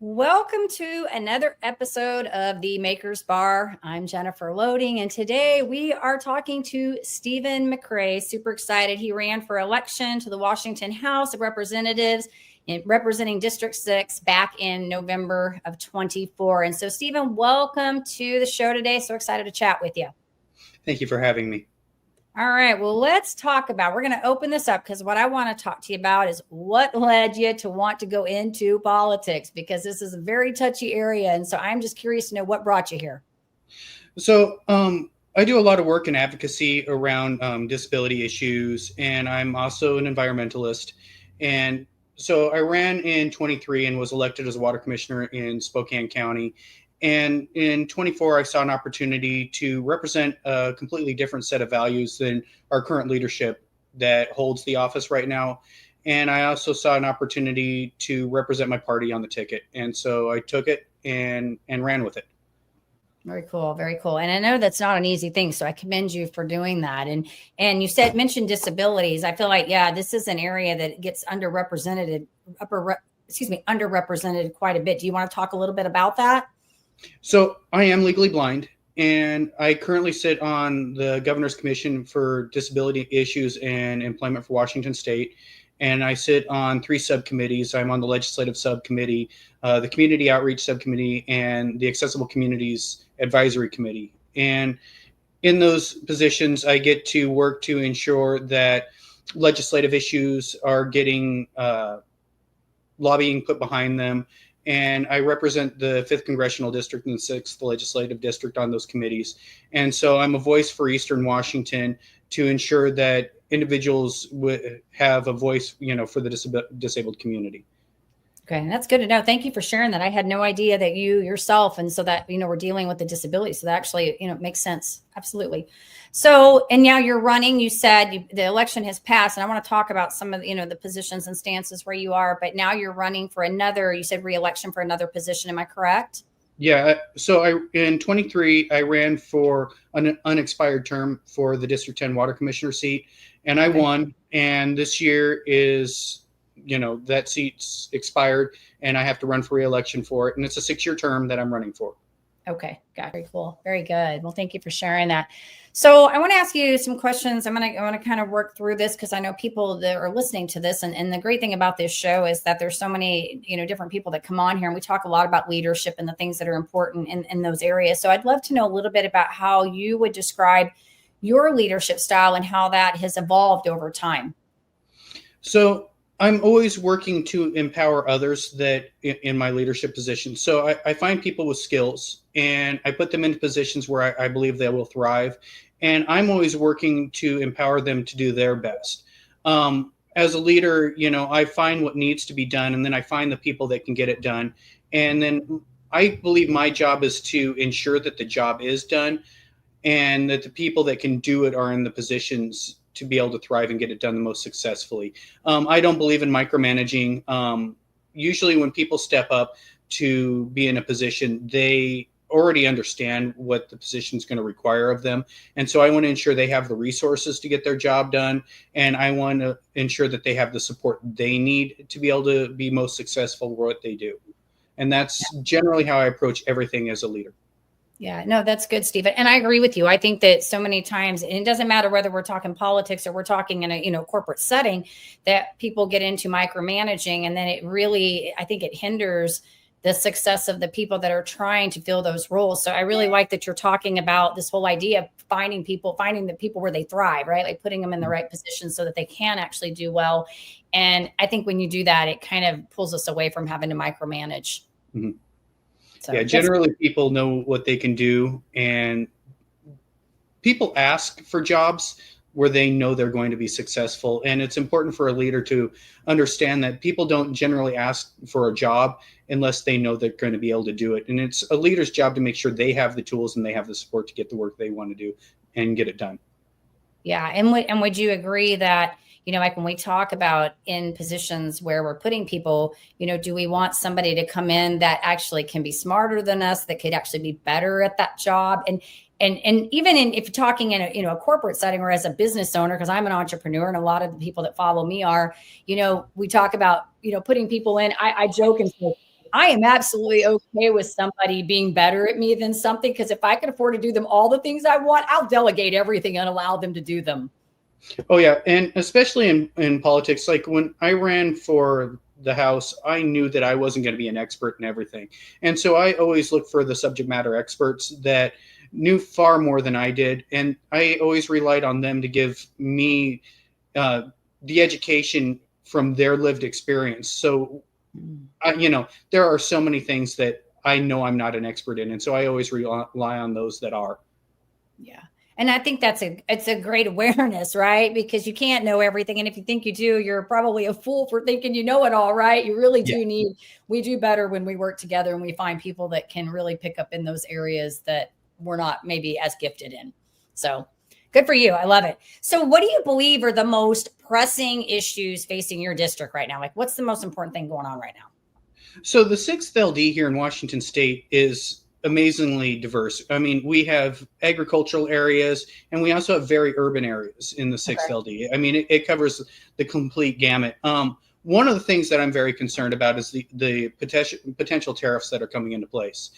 Welcome to another episode of the Maker's Bar. I'm Jennifer Loading, and today we are talking to Stephen McCray. Super excited. He ran for election to the Washington House of Representatives representing District 6 back in November of 24. And so, Stephen, welcome to the show today. So excited to chat with you. Thank you for having me. All right. Well, let's talk about, we're going to open this up because what I want to talk to you about is what led you to want to go into politics, because this is a very touchy area. And so I'm just curious to know what brought you here. So I do a lot of work in advocacy around disability issues, and I'm also an environmentalist. And so I ran in 23 and was elected as a water commissioner in Spokane County. And in 24, I saw an opportunity to represent a completely different set of values than our current leadership that holds the office right now. And I also saw an opportunity to represent my party on the ticket. And so I took it and ran with it. Very cool. Very cool. And I know that's not an easy thing. So I commend you for doing that. And you mentioned disabilities. I feel like, this is an area that gets underrepresented quite a bit. Do you want to talk a little bit about that? So I am legally blind, and I currently sit on the Governor's Commission for Disability Issues and Employment for Washington State. And I sit on 3 subcommittees. I'm on the legislative subcommittee, the community outreach subcommittee, and the accessible communities advisory committee. And in those positions, I get to work to ensure that legislative issues are getting lobbying put behind them. And I represent the 5th Congressional District and the 6th Legislative District on those committees. And so I'm a voice for Eastern Washington to ensure that individuals have a voice, for the disabled community. Okay, that's good to know. Thank you for sharing that. I had no idea that you yourself, and so that, we're dealing with the disability. So that actually, makes sense. Absolutely. So, and now you're running, you said the election has passed, and I want to talk about some of the positions and stances where you are, but now you're running for another, you said re-election for another position. Am I correct? Yeah. So in 23, I ran for an unexpired term for the District 10 Water Commissioner seat, and I won. And this year is, that seat's expired, and I have to run for re-election for it. And it's a 6-year term that I'm running for. Okay. Got it. Very cool. Very good. Well, thank you for sharing that. So I want to ask you some questions. I want to kind of work through this because I know people that are listening to this. And the great thing about this show is that there's so many, different people that come on here, and we talk a lot about leadership and the things that are important in those areas. So I'd love to know a little bit about how you would describe your leadership style and how that has evolved over time. So I'm always working to empower others that in my leadership position. So I find people with skills and I put them into positions where I believe they will thrive. And I'm always working to empower them to do their best. As a leader, I find what needs to be done, and then I find the people that can get it done. And then I believe my job is to ensure that the job is done and that the people that can do it are in the positions to be able to thrive and get it done the most successfully. I don't believe in micromanaging. Usually when people step up to be in a position, they already understand what the position is going to require of them. And so I want to ensure they have the resources to get their job done. And I want to ensure that they have the support they need to be able to be most successful with what they do. And that's generally how I approach everything as a leader. Yeah, no, that's good, Stephen. And I agree with you. I think that so many times, and it doesn't matter whether we're talking politics or we're talking in a corporate setting, that people get into micromanaging, and then it really, I think it hinders the success of the people that are trying to fill those roles. So I really like that you're talking about this whole idea of finding the people where they thrive, right? Like putting them in the right position so that they can actually do well. And I think when you do that, it kind of pulls us away from having to micromanage. Mm-hmm. So generally people know what they can do, and people ask for jobs where they know they're going to be successful. And it's important for a leader to understand that people don't generally ask for a job unless they know they're going to be able to do it. And it's a leader's job to make sure they have the tools and they have the support to get the work they want to do and get it done. Yeah. And would you agree that, like when we talk about in positions where we're putting people, do we want somebody to come in that actually can be smarter than us, that could actually be better at that job? And even if you're talking in a corporate setting or as a business owner, because I'm an entrepreneur and a lot of the people that follow me are, we talk about, putting people in. I joke and say, I am absolutely okay with somebody being better at me than something, because if I can afford to do them all the things I want, I'll delegate everything and allow them to do them. Oh yeah, and especially in politics, like when I ran for the House, I knew that I wasn't going to be an expert in everything, and so I always looked for the subject matter experts that knew far more than I did, and I always relied on them to give me uh, the education from their lived experience. So, there are so many things that I know I'm not an expert in, and so I always rely on those that are. Yeah. And I think it's a great awareness, right? Because you can't know everything. And if you think you do, you're probably a fool for thinking you know it all, right? You really Yeah. do we do better when we work together and we find people that can really pick up in those areas that we're not maybe as gifted in. So good for you. I love it. So what do you believe are the most pressing issues facing your district right now? Like, what's the most important thing going on right now? So the sixth LD here in Washington State is amazingly diverse. I mean, we have agricultural areas and we also have very urban areas in the sixth Okay. LD. I mean, it covers the complete gamut. One of the things that I'm very concerned about is the potential tariffs that are coming into place.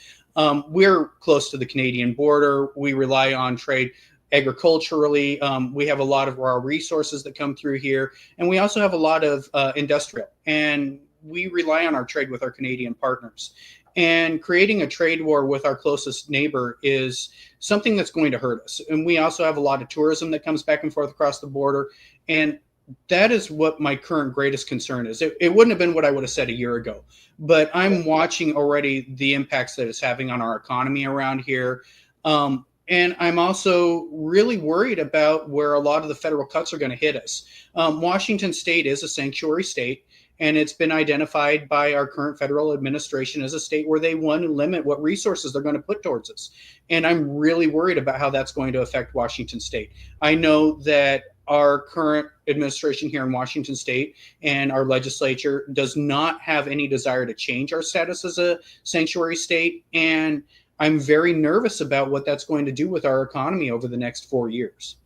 We're close to the Canadian border. We rely on trade agriculturally. We have a lot of raw resources that come through here, and we also have a lot of industrial. And we rely on our trade with our Canadian partners. And creating a trade war with our closest neighbor is something that's going to hurt us. And we also have a lot of tourism that comes back and forth across the border. And that is what my current greatest concern is. It wouldn't have been what I would have said a year ago, but I'm watching already the impacts that it's having on our economy around here. And I'm also really worried about where a lot of the federal cuts are going to hit us. Washington State is a sanctuary state, and it's been identified by our current federal administration as a state where they want to limit what resources they're going to put towards us. And I'm really worried about how that's going to affect Washington State. I know that our current administration here in Washington State and our legislature does not have any desire to change our status as a sanctuary state. And I'm very nervous about what that's going to do with our economy over the next 4 years.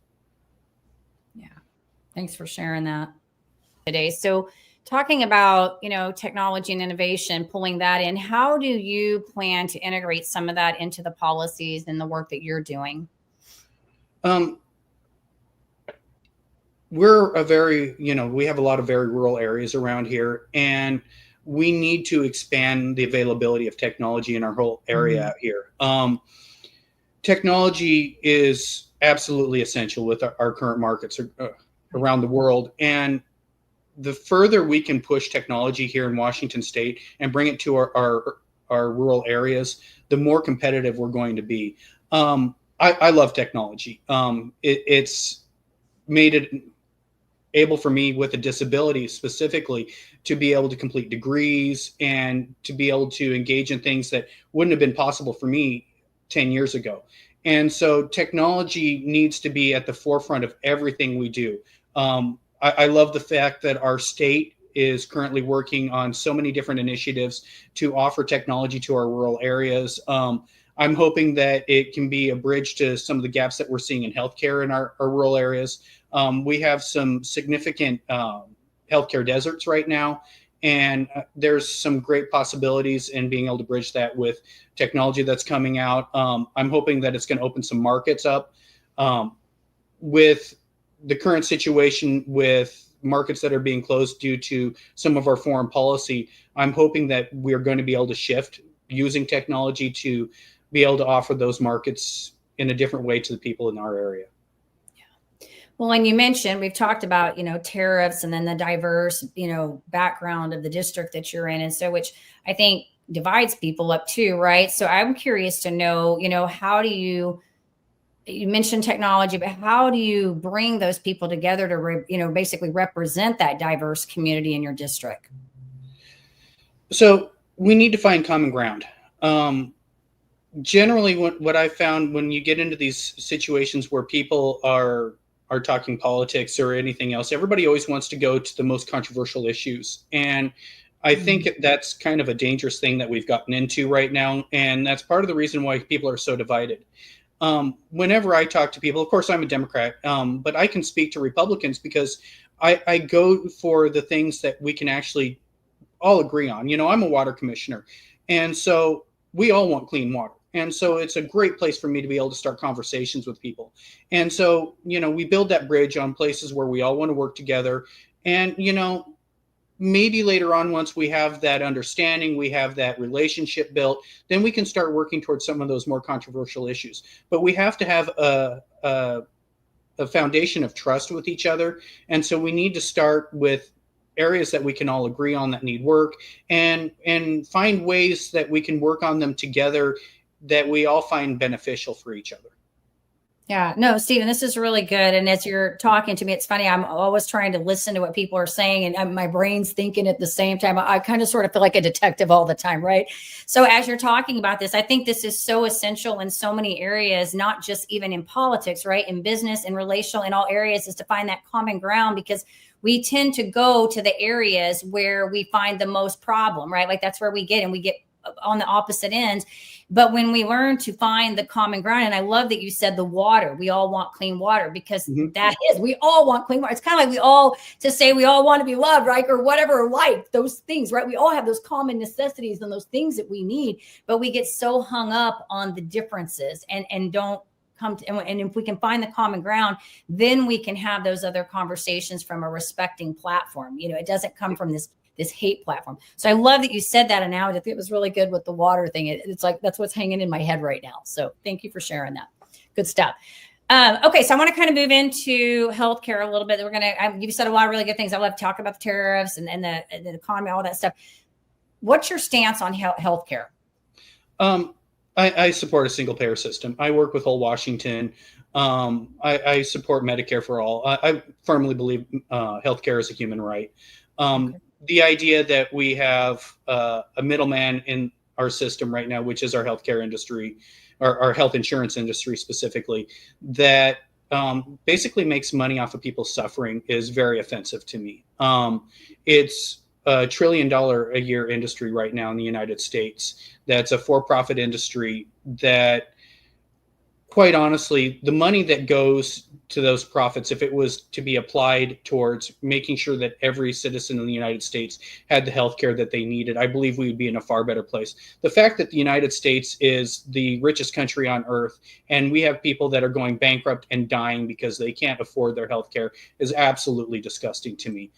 Yeah. Thanks for sharing that today. So talking about, technology and innovation, pulling that in, how do you plan to integrate some of that into the policies and the work that you're doing? We're we have a lot of very rural areas around here, and we need to expand the availability of technology in our whole area out here. Technology is absolutely essential with our current markets around the world. And the further we can push technology here in Washington State and bring it to our rural areas, the more competitive we're going to be. I love technology. It's made it able for me with a disability specifically to be able to complete degrees and to be able to engage in things that wouldn't have been possible for me 10 years ago. And so technology needs to be at the forefront of everything we do. I love the fact that our state is currently working on so many different initiatives to offer technology to our rural areas. I'm hoping that it can be a bridge to some of the gaps that we're seeing in healthcare in our rural areas. We have some significant healthcare deserts right now, and there's some great possibilities in being able to bridge that with technology that's coming out. I'm hoping that it's going to open some markets up. With the current situation with markets that are being closed due to some of our foreign policy, I'm hoping that we're going to be able to shift using technology to be able to offer those markets in a different way to the people in our area. Well, and you mentioned, we've talked about, tariffs and then the diverse, background of the district that you're in. And so, which I think divides people up too, right? So I'm curious to know, how do you mentioned technology, but how do you bring those people together to, basically represent that diverse community in your district? So we need to find common ground. Generally, what I found when you get into these situations where people are talking politics or anything else, everybody always wants to go to the most controversial issues. And I think that's kind of a dangerous thing that we've gotten into right now. And that's part of the reason why people are so divided. Whenever I talk to people, of course, I'm a Democrat, but I can speak to Republicans because I go for the things that we can actually all agree on. You know, I'm a water commissioner, and so we all want clean water. And so it's a great place for me to be able to start conversations with people. And so, you know, we build that bridge on places where we all want to work together. And, you know, maybe later on, once we have that understanding, we have that relationship built, then we can start working towards some of those more controversial issues. But we have to have a foundation of trust with each other. And so we need to start with areas that we can all agree on that need work, and find ways that we can work on them together that we all find beneficial for each other. Yeah, no, Stephen, this is really good. And as you're talking to me, it's funny. I'm always trying to listen to what people are saying, and my brain's thinking at the same time. I kind of sort of feel like a detective all the time, right? So as you're talking about this, I think this is so essential in so many areas, not just even in politics, right? In business, in relational, in all areas, is to find that common ground, because we tend to go to the areas where we find the most problem, right? Like that's where we get on the opposite ends. But when we learn to find the common ground, and I love that you said the water, we all want clean water, because we all want clean water. It's kind of like we all want to be loved, right? Or whatever, like those things, right? We all have those common necessities and those things that we need, but we get so hung up on the differences and don't come to, and if we can find the common ground, then we can have those other conversations from a respecting platform. You know, it doesn't come from this hate platform. So I love that you said that. And now I think it was really good with the water thing. It's like, that's what's hanging in my head right now. So thank you for sharing that. Good stuff. Okay. So I want to kind of move into healthcare a little bit. You said a lot of really good things. I love to talk about the tariffs and the economy, all that stuff. What's your stance on healthcare? I support a single payer system. I work with Whole Washington. I support Medicare for all. I firmly believe healthcare is a human right. Okay. The idea that we have a middleman in our system right now, which is our healthcare industry, or our health insurance industry specifically, that basically makes money off of people's suffering, is very offensive to me. It's a $1 trillion a year industry right now in the United States. That's a for-profit industry that, quite honestly, the money that goes to those profits, if it was to be applied towards making sure that every citizen in the United States had the health care that they needed, I believe we would be in a far better place. The fact that the United States is the richest country on earth, and we have people that are going bankrupt and dying because they can't afford their health care, is absolutely disgusting to me.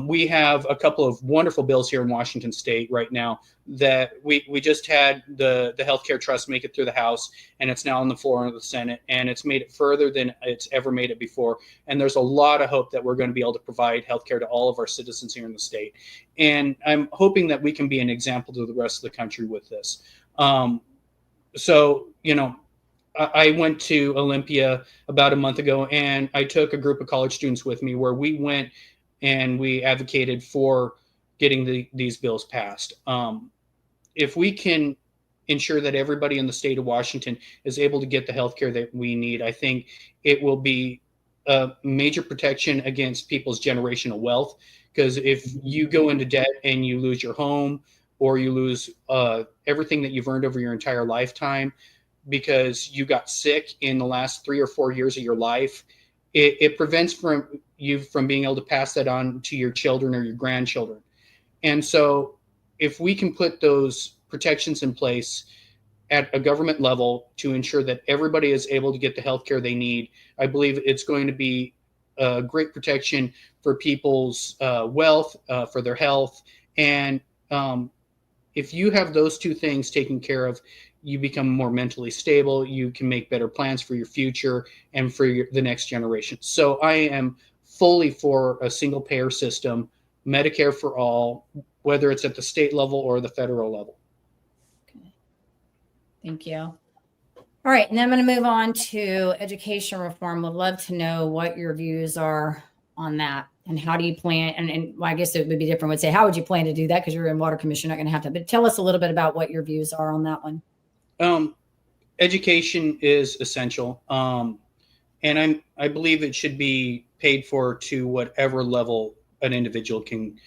We have a couple of wonderful bills here in Washington State right now that we just had the healthcare trust make it through the House, and it's now on the floor of the Senate, and it's made it further than it's ever made it before. And there's a lot of hope that we're going to be able to provide healthcare to all of our citizens here in the state. And I'm hoping that we can be an example to the rest of the country with this. So, you know, I went to Olympia about a month ago, and I took a group of college students with me where we went and we advocated for getting these bills passed. If we can ensure that everybody in the state of Washington is able to get the healthcare that we need, I think it will be a major protection against people's generational wealth. Because if you go into debt and you lose your home, or you lose everything that you've earned over your entire lifetime because you got sick in the last 3 or 4 years of your life, it prevents you from being able to pass that on to your children or your grandchildren. And so if we can put those protections in place at a government level to ensure that everybody is able to get the health care they need, I believe it's going to be a great protection for people's wealth, for their health. And if you have those two things taken care of, you become more mentally stable. You can make better plans for your future and for the next generation. So I am fully for a single payer system, Medicare for all, whether it's at the state level or the federal level. Okay. Thank you. All right. And I'm going to move on to education reform. Would love to know what your views are on that, and how do you plan? And well, I guess it would be different. Would say, how would you plan to do that? Because you're in water commission, not going to have to. But tell us a little bit about what your views are on that one. Education is essential, and I believe it should be paid for to whatever level an individual can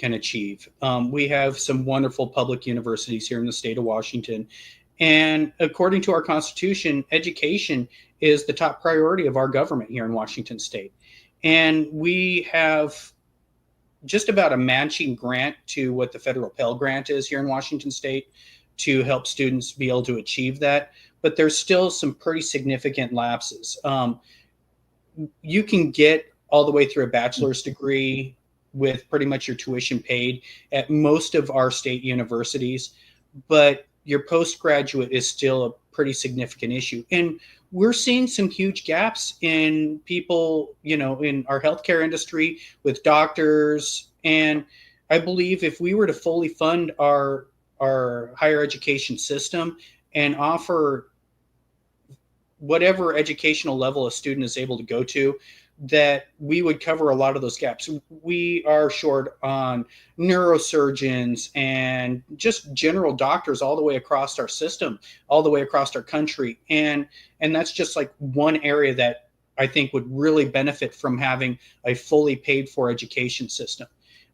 achieve. We have some wonderful public universities here in the state of Washington, and according to our Constitution, education is the top priority of our government here in Washington State. And we have just about a matching grant to what the federal Pell Grant is here in Washington State to help students be able to achieve that. But there's still some pretty significant lapses. You can get all the way through a bachelor's degree with pretty much your tuition paid at most of our state universities, but your postgraduate is still a pretty significant issue. And we're seeing some huge gaps in people, in our healthcare industry with doctors. And I believe if we were to fully fund our higher education system and offer whatever educational level a student is able to go to, that we would cover a lot of those gaps. We are short on neurosurgeons and just general doctors all the way across our system, all the way across our country. And that's just like one area that I think would really benefit from having a fully paid for education system.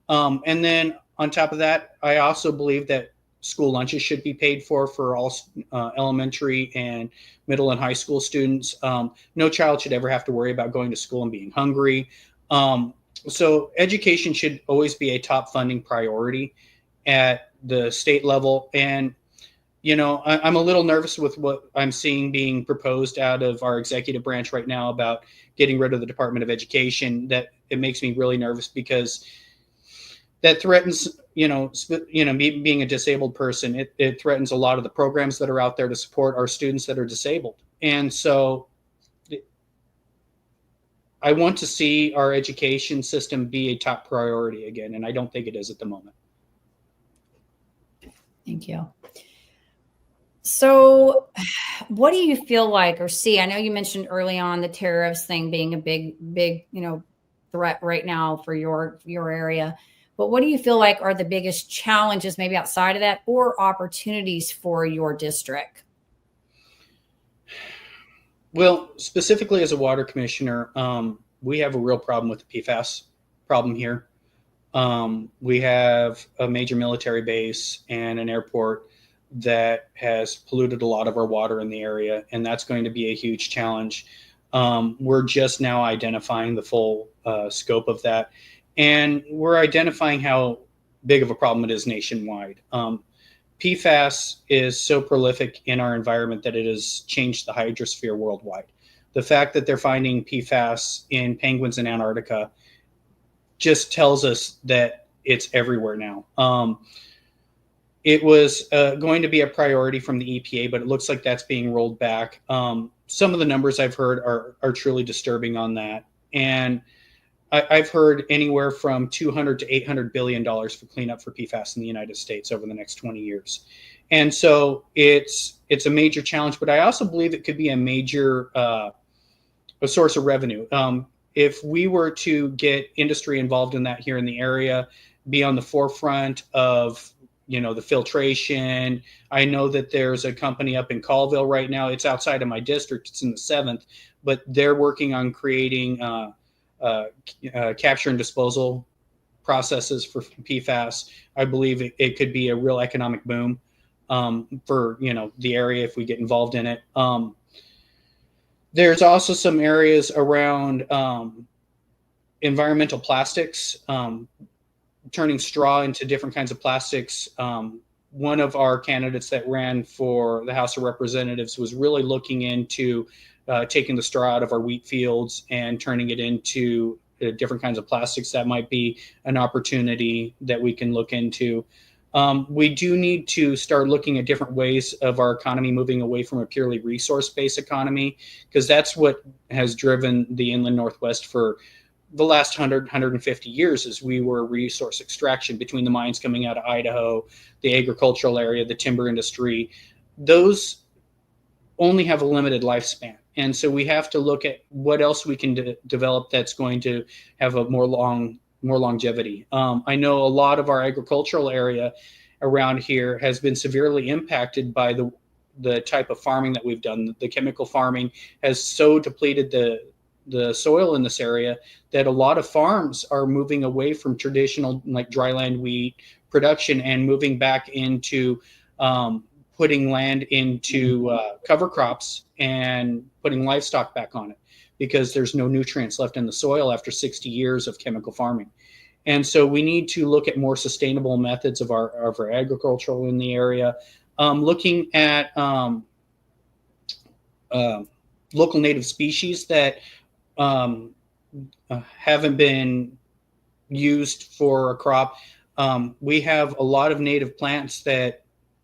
And then on top of that, I also believe that school lunches should be paid for all elementary and middle and high school students. No child should ever have to worry about going to school and being hungry. So education should always be a top funding priority at the state level. And, I'm a little nervous with what I'm seeing being proposed out of our executive branch right now about getting rid of the Department of Education. That it makes me really nervous because that threatens, me being a disabled person. It threatens a lot of the programs that are out there to support our students that are disabled. And so I want to see our education system be a top priority again, and I don't think it is at the moment. Thank you. So what do you feel like or see? I know you mentioned early on the tariffs thing being a big, threat right now for your area. But what do you feel like are the biggest challenges maybe outside of that or opportunities for your district? Well, specifically as a water commissioner, we have a real problem with the PFAS problem here. We have a major military base and an airport that has polluted a lot of our water in the area, and that's going to be a huge challenge. We're just now identifying the full scope of that. And we're identifying how big of a problem it is nationwide. PFAS is so prolific in our environment that it has changed the hydrosphere worldwide. The fact that they're finding PFAS in penguins in Antarctica just tells us that it's everywhere now. It was going to be a priority from the EPA, but it looks like that's being rolled back. Some of the numbers I've heard are truly disturbing on that. And I've heard anywhere from $200 to $800 billion for cleanup for PFAS in the United States over the next 20 years. And so it's a major challenge, but I also believe it could be a major a source of revenue. If we were to get industry involved in that here in the area, be on the forefront of the filtration. I know that there's a company up in Colville right now. It's outside of my district. It's in the 7th, but they're working on creating capture and disposal processes for PFAS. I believe it could be a real economic boom for the area if we get involved in it. There's also some areas around environmental plastics, turning straw into different kinds of plastics. One of our candidates that ran for the House of Representatives was really looking into taking the straw out of our wheat fields and turning it into different kinds of plastics. That might be an opportunity that we can look into. We do need to start looking at different ways of our economy moving away from a purely resource-based economy, because that's what has driven the Inland Northwest for the last 150 years. Is we were resource extraction between the mines coming out of Idaho, the agricultural area, the timber industry. Those only have a limited lifespan. And so we have to look at what else we can develop that's going to have a more longevity. I know a lot of our agricultural area around here has been severely impacted by the type of farming that we've done. The chemical farming has so depleted the soil in this area that a lot of farms are moving away from traditional like dryland wheat production and moving back into putting land into cover crops and putting livestock back on it, because there's no nutrients left in the soil after 60 years of chemical farming. And so we need to look at more sustainable methods of our agriculture in the area, looking at local native species that haven't been used for a crop. We have a lot of native plants that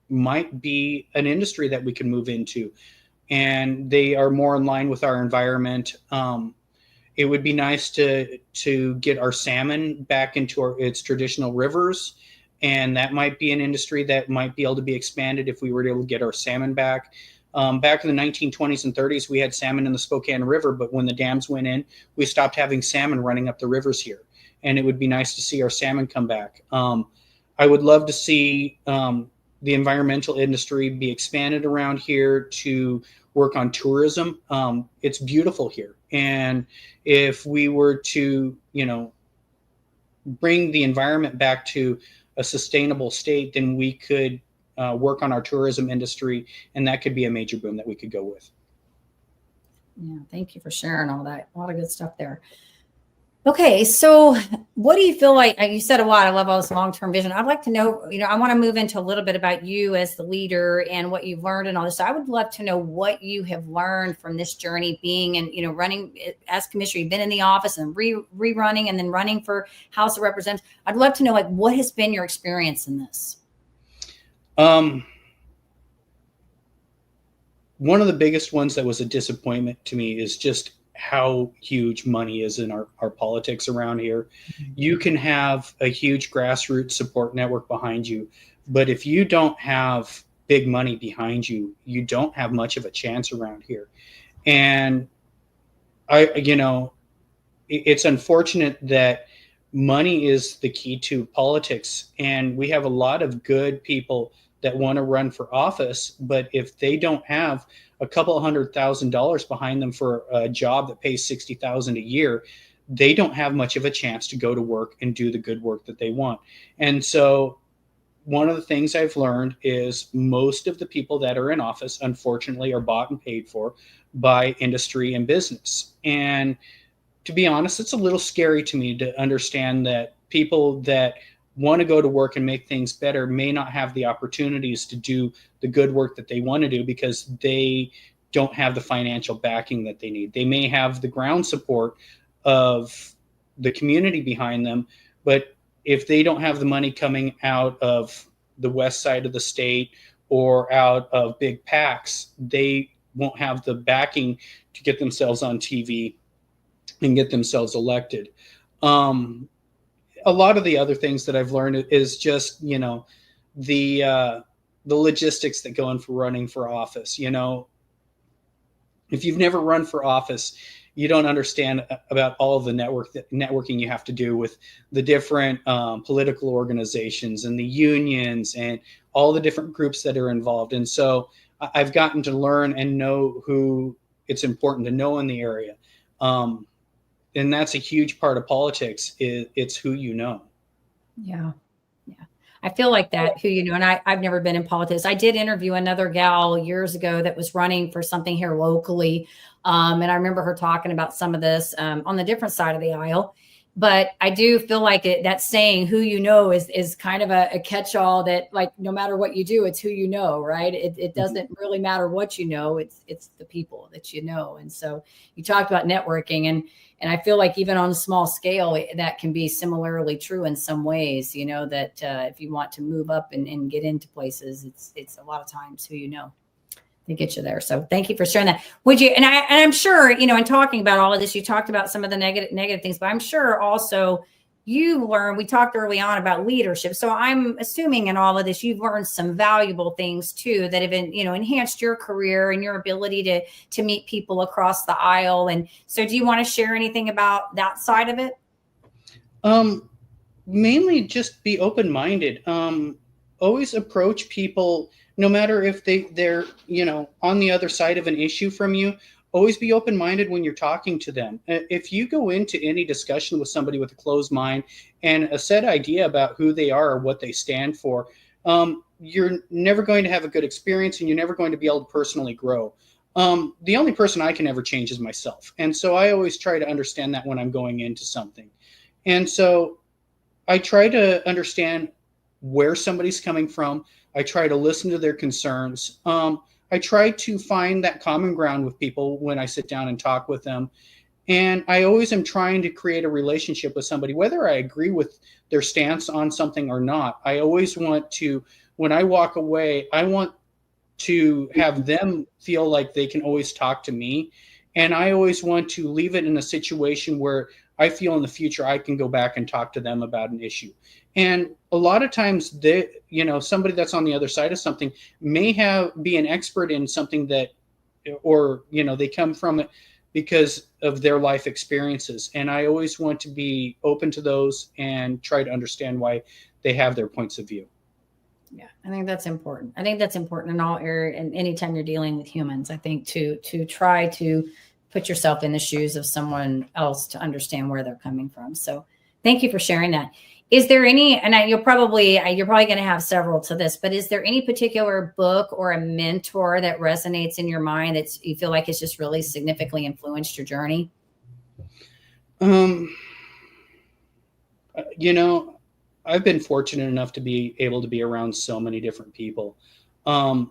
might be an industry that we can move into, and they are more in line with our environment. It would be nice to get our salmon back into its traditional rivers, and that might be an industry that might be able to be expanded if we were able to get our salmon back. Back in the 1920s and 30s, we had salmon in the Spokane River, but when the dams went in, we stopped having salmon running up the rivers here. And it would be nice to see our salmon come back. I would love to see the environmental industry be expanded around here to work on tourism. It's beautiful here. And if we were to, bring the environment back to a sustainable state, then we could work on our tourism industry, and that could be a major boom that we could go with. Yeah, thank you for sharing all that. A lot of good stuff there. Okay, so what do you feel like? You said a lot. I love all this long-term vision. I'd like to know, I want to move into a little bit about you as the leader and what you've learned and all this. So I would love to know what you have learned from this journey being and, running as commissioner. You've been in the office and rerunning and then running for House of Representatives. I'd love to know, what has been your experience in this? One of the biggest ones that was a disappointment to me is just how huge money is in our politics around here. You can have a huge grassroots support network behind you, but if you don't have big money behind you, you don't have much of a chance around here. And it's unfortunate that money is the key to politics. And we have a lot of good people that want to run for office, but if they don't have a couple $100,000 behind them for a job that pays $60,000 a year, they don't have much of a chance to go to work and do the good work that they want. And so one of the things I've learned is most of the people that are in office, unfortunately, are bought and paid for by industry and business. And to be honest, it's a little scary to me to understand that people that want to go to work and make things better may not have the opportunities to do the good work that they want to do because they don't have the financial backing that they need. They may have the ground support of the community behind them, but if they don't have the money coming out of the west side of the state or out of big PACs, they won't have the backing to get themselves on TV and get themselves elected. A lot of the other things that I've learned is just, the logistics that go in for running for office. If you've never run for office, you don't understand about all of the networking you have to do with the different political organizations and the unions and all the different groups that are involved. And so I've gotten to learn and know who it's important to know in the area. And that's a huge part of politics. It's who you know. Yeah. I feel like that, who you know, and I've never been in politics. I did interview another gal years ago that was running for something here locally. And I remember her talking about some of this on the different side of the aisle. But I do feel like that saying, who you know, is kind of a catch-all that, like, no matter what you do, it's who you know, right? It doesn't really matter what you know. It's the people that you know. And so you talked about networking, and I feel like even on a small scale, that can be similarly true in some ways, that if you want to move up and get into places, it's a lot of times who you know to get you there. So thank you for sharing that. Would you, and I'm sure, in talking about all of this, you talked about some of the negative things, but I'm sure also you learned, we talked early on about leadership. So I'm assuming in all of this, you've learned some valuable things too, that have been, enhanced your career and your ability to meet people across the aisle. And so do you want to share anything about that side of it? Mainly just be open-minded. Always approach people, no matter if they're, on the other side of an issue from you. Always be open-minded when you're talking to them. If you go into any discussion with somebody with a closed mind and a set idea about who they are or what they stand for, you're never going to have a good experience, and you're never going to be able to personally grow. The only person I can ever change is myself. And so I always try to understand that when I'm going into something. And so I try to understand where somebody's coming from. I try to listen to their concerns. I try to find that common ground with people when I sit down and talk with them. And I always am trying to create a relationship with somebody, whether I agree with their stance on something or not. I always want to, when I walk away, I want to have them feel like they can always talk to me. And I always want to leave it in a situation where I feel in the future I can go back and talk to them about an issue. And a lot of times somebody that's on the other side of something may be an expert in something that, or, they come from it because of their life experiences. And I always want to be open to those and try to understand why they have their points of view. Yeah, I think that's important. I think that's important in all areas, and anytime you're dealing with humans, I think to try to put yourself in the shoes of someone else to understand where they're coming from. So thank you for sharing that. Is there any, and you're probably going to have several to this, but is there any particular book or a mentor that resonates in your mind that you feel like has just really significantly influenced your journey? I've been fortunate enough to be able to be around so many different people. I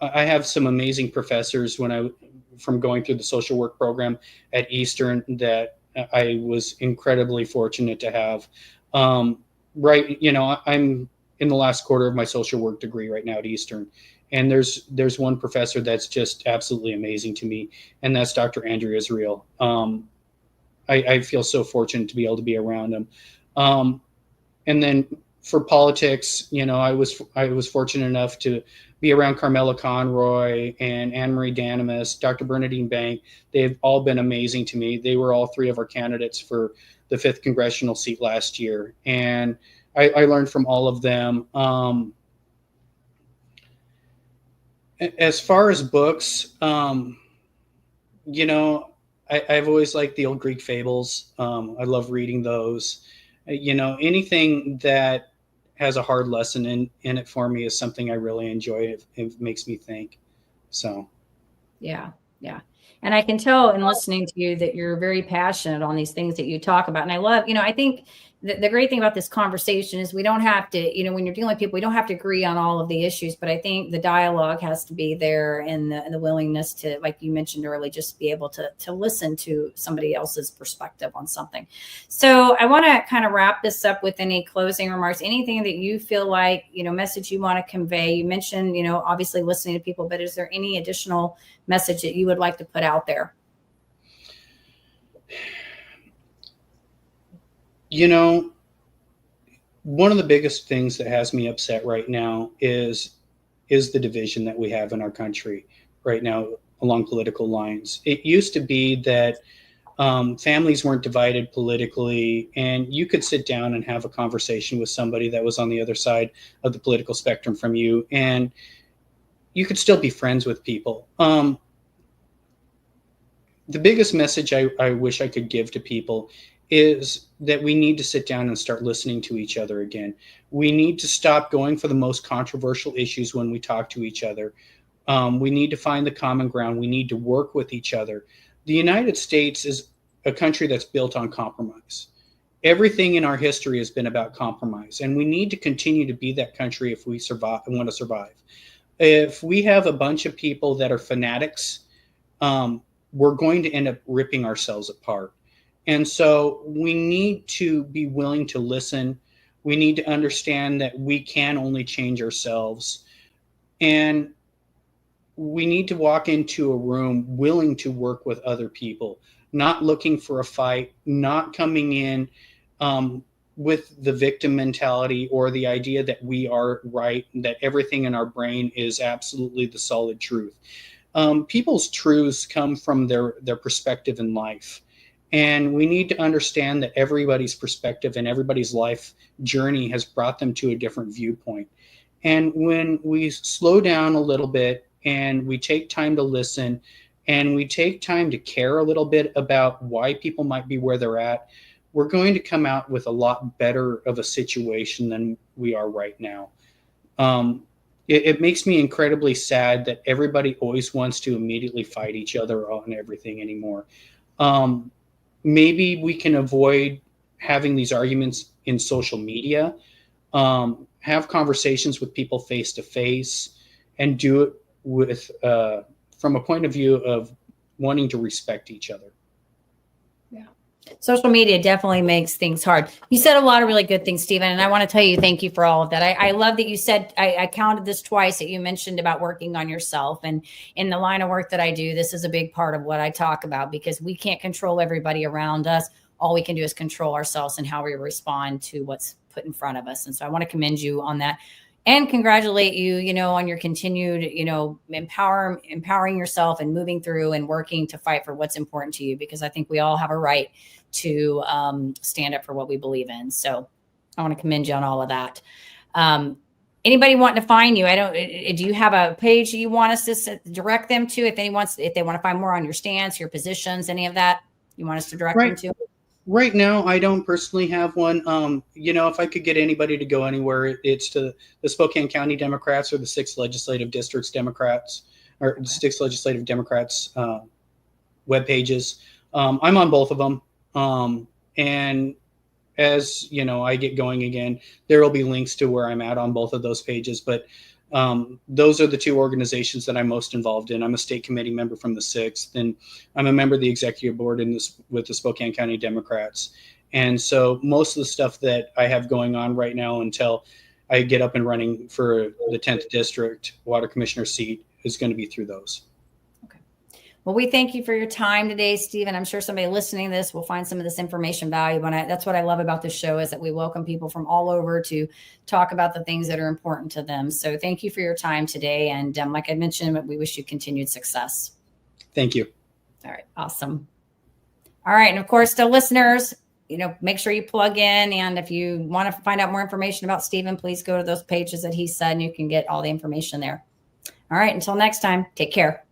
have some amazing professors from going through the social work program at Eastern that I was incredibly fortunate to have. I'm in the last quarter of my social work degree right now at Eastern. And there's one professor that's just absolutely amazing to me, and that's Dr. Andrew Israel. I feel so fortunate to be able to be around him. And then for politics, I was fortunate enough to be around Carmela Conroy and Anne Marie Danimus, Dr. Bernadine Bank. They've all been amazing to me. They were all three of our candidates for the 5th congressional seat last year. And I learned from all of them. As far as books, I've always liked the old Greek fables. I love reading those. Anything that has a hard lesson in it for me is something I really enjoy. It makes me think. So. Yeah. And I can tell in listening to you that you're very passionate on these things that you talk about. And I love, I think the great thing about this conversation is we don't have to, when you're dealing with people, we don't have to agree on all of the issues, but I think the dialogue has to be there, and the willingness to, like you mentioned earlier, just be able to listen to somebody else's perspective on something. So I want to kind of wrap this up with any closing remarks, anything that you feel like, message you want to convey. You mentioned, obviously listening to people, but is there any additional message that you would like to put out there? One of the biggest things that has me upset right now is the division that we have in our country right now along political lines. It used to be that families weren't divided politically, and you could sit down and have a conversation with somebody that was on the other side of the political spectrum from you, and you could still be friends with people. The biggest message I wish I could give to people is that we need to sit down and start listening to each other again. We need to stop going for the most controversial issues when we talk to each other. We need to find the common ground. We need to work with each other. The United States is a country that's built on compromise. Everything in our history has been about compromise, and we need to continue to be that country if we want to survive. If we have a bunch of people that are fanatics, we're going to end up ripping ourselves apart. And so we need to be willing to listen. We need to understand that we can only change ourselves. And we need to walk into a room willing to work with other people, not looking for a fight, not coming in with the victim mentality or the idea that we are right, that everything in our brain is absolutely the solid truth. People's truths come from their perspective in life. And we need to understand that everybody's perspective and everybody's life journey has brought them to a different viewpoint. And when we slow down a little bit and we take time to listen and we take time to care a little bit about why people might be where they're at, we're going to come out with a lot better of a situation than we are right now. It makes me incredibly sad that everybody always wants to immediately fight each other on everything anymore. Maybe we can avoid having these arguments in social media. Have conversations with people face to face, and do it with from a point of view of wanting to respect each other. Yeah. Social media definitely makes things hard. You said a lot of really good things, Stephen, and I want to tell you thank you for all of that. I love that you said, I counted this twice, that you mentioned about working on yourself. And in the line of work that I do, this is a big part of what I talk about, because we can't control everybody around us. All we can do is control ourselves and how we respond to what's put in front of us. And so I want to commend you on that and congratulate you, on your continued, empowering yourself and moving through and working to fight for what's important to you, because I think we all have a right to stand up for what we believe in. So I want to commend you on all of that. Anybody wanting to find you? Do you have a page you want us to direct them to? If they want to find more on your stance, your positions, any of that, you want us to direct them to? Right now, I don't personally have one. If I could get anybody to go anywhere, it's to the Spokane County Democrats or the 6th Legislative Districts Democrats, or 6th Legislative Democrats web pages. I'm on both of them. And as I get going again, there will be links to where I'm at on both of those pages. But those are the two organizations that I'm most involved in. I'm a state committee member from the 6th, and I'm a member of the executive board with the Spokane County Democrats. And so most of the stuff that I have going on right now until I get up and running for the 10th district water commissioner seat is going to be through those. Okay. Well, we thank you for your time today, Stephen. I'm sure somebody listening to this will find some of this information valuable. And that's what I love about this show, is that we welcome people from all over to talk about the things that are important to them. So thank you for your time today. And like I mentioned, we wish you continued success. Thank you. All right. Awesome. All right. And of course, to listeners, make sure you plug in. And if you want to find out more information about Stephen, please go to those pages that he said, and you can get all the information there. All right. Until next time, take care.